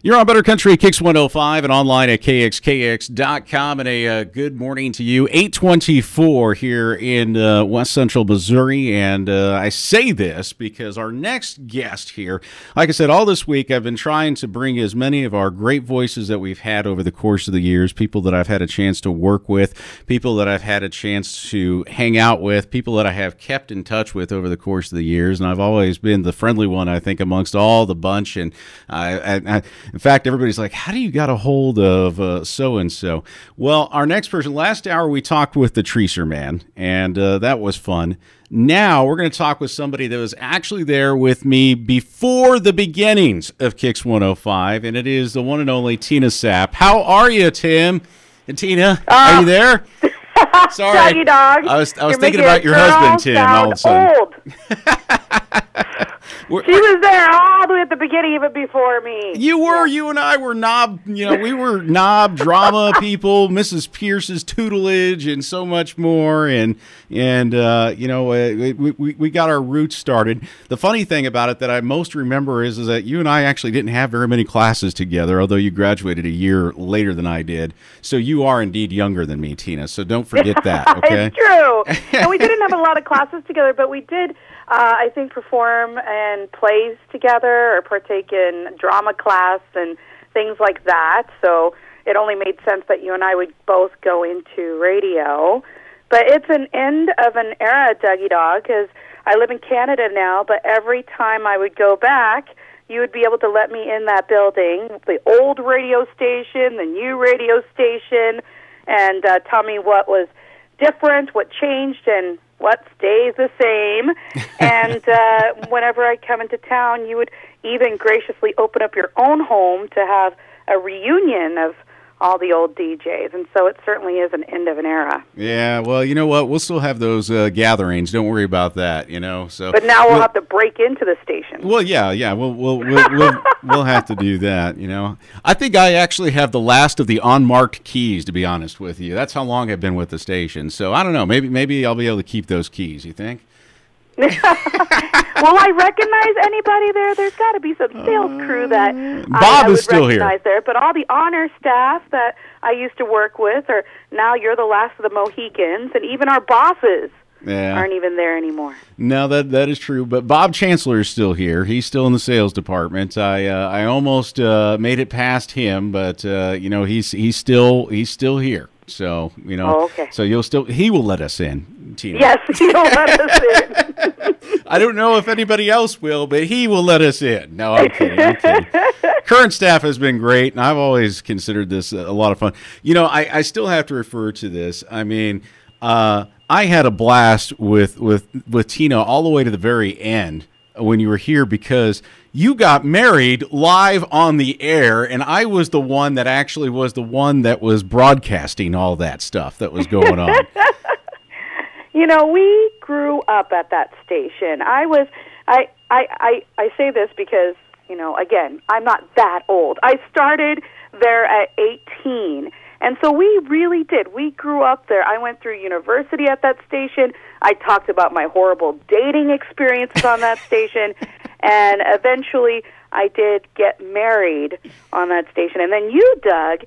You're on Better Country, Kicks 105, and online at KXKX.com. And a good morning to you. 8:24 here in West Central Missouri. And I say this because our next guest here, like I said, all this week I've been trying to bring as many of our great voices that we've had over the course of the years, people that I've had a chance to work with, people that I've had a chance to hang out with, people that I have kept in touch with over the course of the years. And I've always been the friendly one, I think, amongst all the bunch. And in fact, everybody's like, how do you got a hold of so-and-so? Well, our next person, last hour we talked with the Treacer Man, and that was fun. Now we're going to talk with somebody that was actually there with me before the beginnings of Kicks 105, and it is the one and only Tina Sapp. How are you, Tim? And Tina, are you there? Sorry. Doggy dog. I was thinking about your husband, Tim, all of a sudden. Old. She was there all the way at the beginning of it before me. You were. Yeah. You and I were knob, we were knob drama people, Mrs. Pierce's tutelage and so much more. And we got our roots started. The funny thing about it that I most remember is that you and I actually didn't have very many classes together, although you graduated a year later than I did. So you are indeed younger than me, Tina. So don't forget that, okay? It's true. And we didn't have a lot of classes together, but we did, I think, perform and plays together or partake in drama class and things like that. So it only made sense that you and I would both go into radio. But it's an end of an era, Dougie Dog, because I live in Canada now, but every time I would go back, you would be able to let me in that building, the old radio station, the new radio station, and tell me what was different, what changed, and what stays the same. And whenever I come into town, you would even graciously open up your own home to have a reunion of all the old DJs. And so it certainly is an end of an era. Yeah, well, you know what? We'll still have those gatherings. Don't worry about that, So, but now we'll have to break into the station. Well, yeah. We'll have to do that, I think I actually have the last of the unmarked keys, to be honest with you. That's how long I've been with the station. So I don't know. Maybe I'll be able to keep those keys, you think? Will I recognize anybody there? There's got to be some sales crew that Bob I is still here. There, but all the honor staff that I used to work with, or now you're the last of the Mohicans, and even our bosses aren't even there anymore. No, that is true. But Bob Chancellor is still here. He's still in the sales department. I almost made it past him, but he's still here. So okay. So he will let us in, Tina. Yes, he'll let us in. I don't know if anybody else will, but he will let us in. No, I'm kidding. Current staff has been great, and I've always considered this a lot of fun. I still have to refer to this. I mean, I had a blast with Tina all the way to the very end when you were here, because you got married live on the air, and I was the one that actually was the one that was broadcasting all that stuff that was going on. We grew up at that station. I say this because, again, I'm not that old. I started there at 18. And so we really did. We grew up there. I went through university at that station. I talked about my horrible dating experiences on that station. And eventually I did get married on that station. And then you, Doug,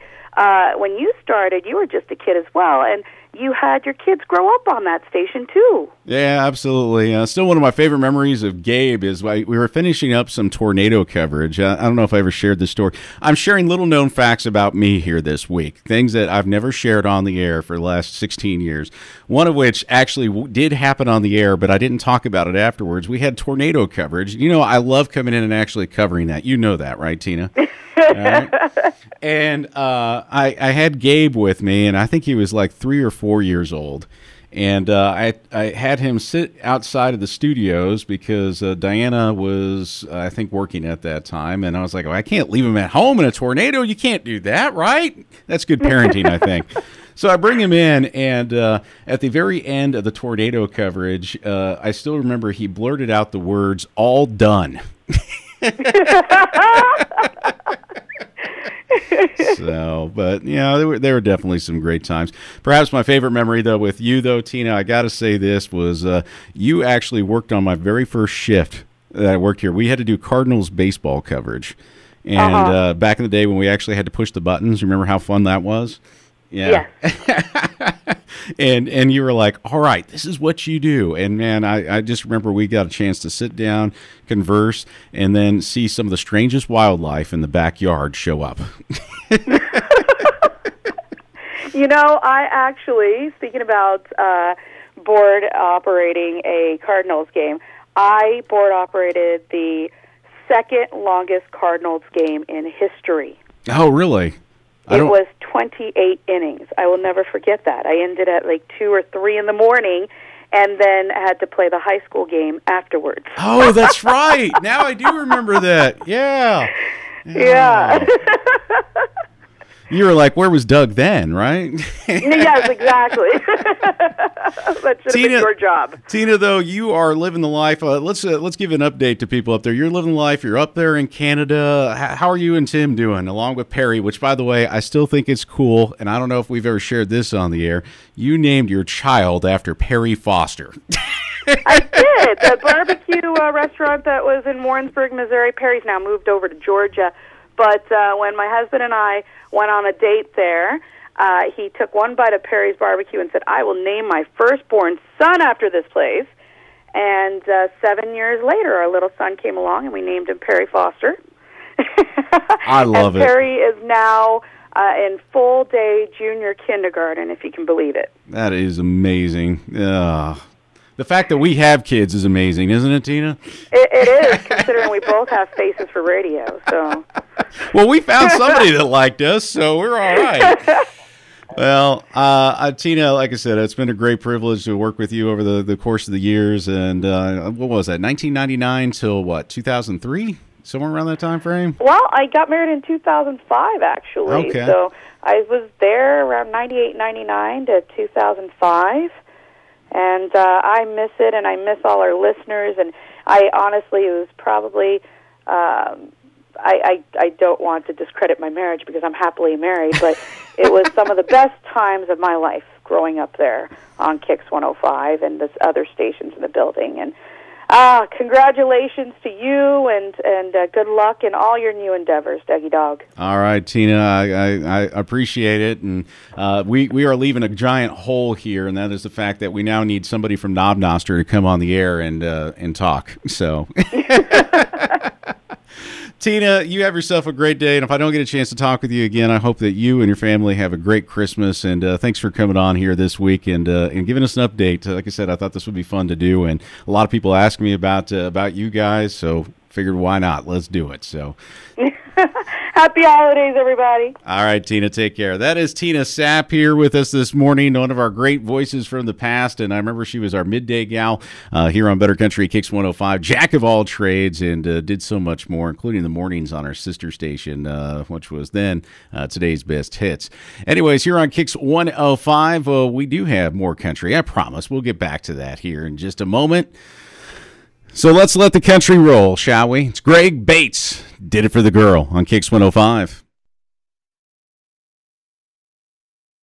when you started, you were just a kid as well. And you had your kids grow up on that station, too. Yeah, absolutely. Still one of my favorite memories of Gabe is we were finishing up some tornado coverage. I don't know if I ever shared this story. I'm sharing little-known facts about me here this week, things that I've never shared on the air for the last 16 years, one of which actually did happen on the air, but I didn't talk about it afterwards. We had tornado coverage. I love coming in and actually covering that. You know that, right, Tina? Right. And I had Gabe with me, and I think he was like 3 or 4 years old. And I had him sit outside of the studios because Diana was, I think, working at that time. And I was like, I can't leave him at home in a tornado. You can't do that, right? That's good parenting, I think. So I bring him in, and at the very end of the tornado coverage, I still remember he blurted out the words, "all done." So, but there were definitely some great times. Perhaps my favorite memory, though, with you, though, Tina, I got to say this, was you actually worked on my very first shift that I worked here. We had to do Cardinals baseball coverage. And back in the day when we actually had to push the buttons, remember how fun that was? Yeah. Yes. And you were like, all right, this is what you do. And man, I just remember we got a chance to sit down, converse, and then see some of the strangest wildlife in the backyard show up. You know, I actually, speaking about board operating a Cardinals game, I board operated the second longest Cardinals game in history. Oh, really? It was 28 innings. I will never forget that. I ended at like 2 or 3 in the morning and then had to play the high school game afterwards. Oh, that's right. Now I do remember that. Yeah. Yeah. You were like, where was Doug then, right? Yes, exactly. That should have been your job. Tina, though, you are living the life. Let's give an update to people up there. You're living the life. You're up there in Canada. How are you and Tim doing, along with Perry, which, by the way, I still think it's cool, and I don't know if we've ever shared this on the air. You named your child after Perry Foster. I did. The barbecue restaurant that was in Warrensburg, Missouri, Perry's now moved over to Georgia. But when my husband and I went on a date there, he took one bite of Perry's barbecue and said, I will name my firstborn son after this place. And 7 years later, our little son came along, and we named him Perry Foster. I love it. Perry is now in full-day junior kindergarten, if you can believe it. That is amazing. The fact that we have kids is amazing, isn't it, Tina? It is, considering we both have faces for radio. So, well, we found somebody that liked us, so we're all right. Well, Tina, like I said, it's been a great privilege to work with you over the course of the years. And what was that, 1999 till what, 2003? Somewhere around that time frame? Well, I got married in 2005, actually. Okay. So I was there around 98, 99 to 2005. And I miss it, and I miss all our listeners. And I honestly, it was probably, I don't want to discredit my marriage because I'm happily married, but it was some of the best times of my life growing up there on Kix 105 and the other stations in the building. And congratulations to you, and good luck in all your new endeavors, Dougie Dog. All right, Tina, I appreciate it, and we are leaving a giant hole here, and that is the fact that we now need somebody from Knob Noster to come on the air and talk. So. Tina, you have yourself a great day, and if I don't get a chance to talk with you again, I hope that you and your family have a great Christmas, and thanks for coming on here this week and giving us an update. Like I said, I thought this would be fun to do, and a lot of people ask me about you guys, so figured why not? Let's do it. So. Happy holidays, everybody. All right, Tina, take care. That is Tina Sapp here with us this morning, one of our great voices from the past. And I remember she was our midday gal here on Better Country Kix 105, jack of all trades, and did so much more, including the mornings on our sister station, which was then today's best hits. Anyways, here on Kix 105, we do have more country. I promise. We'll get back to that here in just a moment. So let's let the country roll, shall we? It's Greg Bates. Did it for the girl on Kix 105.